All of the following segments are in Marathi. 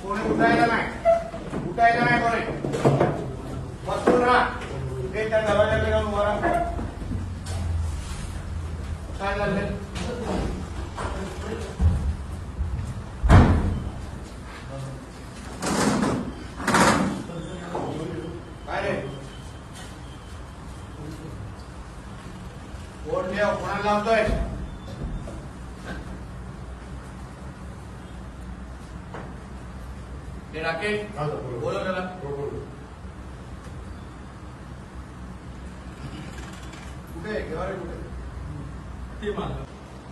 कोणी उठायला नाही कोणी बसून राहा. ते त्या दरवाजाकडे जाऊन उभा राहा. काय झालं? काय रे कोण देव कोणाला लावतोय? ते राकेश बोलव त्याला. कुठे घेवा रे कुठे? ते मला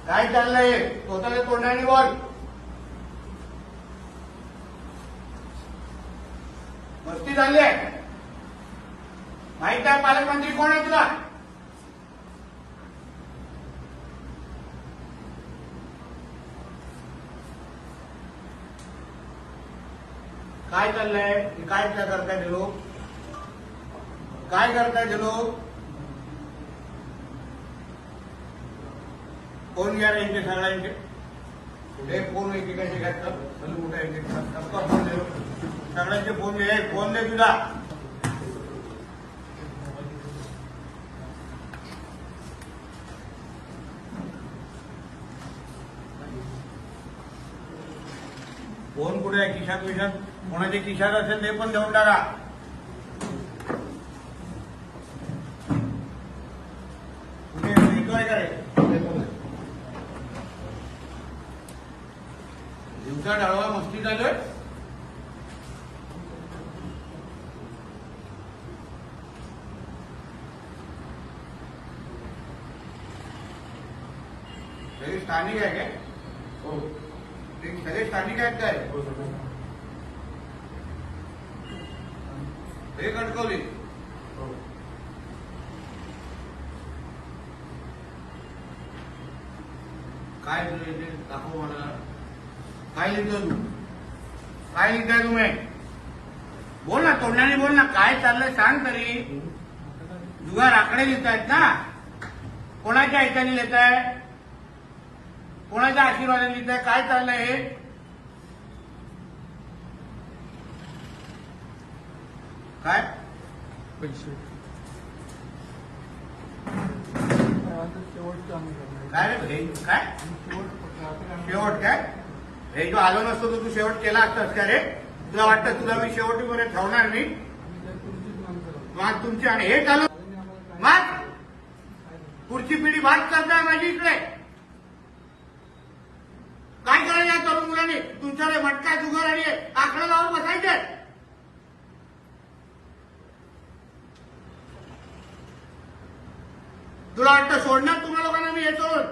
काय चाललंय? स्वतःच्या तोंडाने बोल. मस्ती झाली आहे. माहित आहे पालकमंत्री कोण आहे तुला? काय चाललंय? काय करताय ते लोक? काय करताय ते लोक? फोन घ्या रे इथे सगळ्यांचे. कुठे फोन एकेकाचे घ्यायचं कुठे फोन दे. सगळ्यांचे फोन दे. फोन दे तुझा. फोन कुठे आहे? खिशात विशात कोणाच्या खिशात असेल ते पण देऊन टाका. कुठे येतोय का रे? दिवसा डाळवा मस्ती चालू आहे. सगळे स्थानिक आहे काय? हो सगळे स्थानिक आहेत काय? हे कणकवली. काय दाखव मला. काय लिहितो तू? काय लिहिताय तुम्ही? बोल ना तोंडाने बोल ना. काय चाललंय सांग तरी. जुगार आकडे लिहितायत ना? कोणाच्या ऐकाने लिहिताय? कोणाच्या आशीर्वादाने लिहिताय? काय चाललंय हे? काय पैसे काय रे? काय शेवट? काय हे जो आलो नसतो तर तू शेवट केला असतास का रे? तुला वाटतं तुला मी शेवटीमध्ये ठेवणार नाही? मग तुमची आणि हे चालू मग पुढची पिढी बात करताय माझी इकडे. काय करायचं या तरुण मुलांनी? तुमच्याकडे मटका जुगार आणि आकडे लावून बसायचे. तुला वाटतं सोडणार तुम्हा लोकांना मी हे सोडून?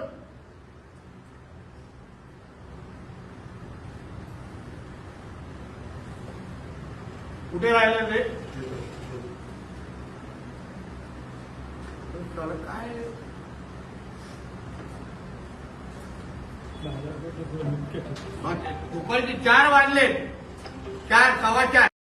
कुठे राहिलं ते? काय दुपारचे 4 वाजले. 4 सव्वा 4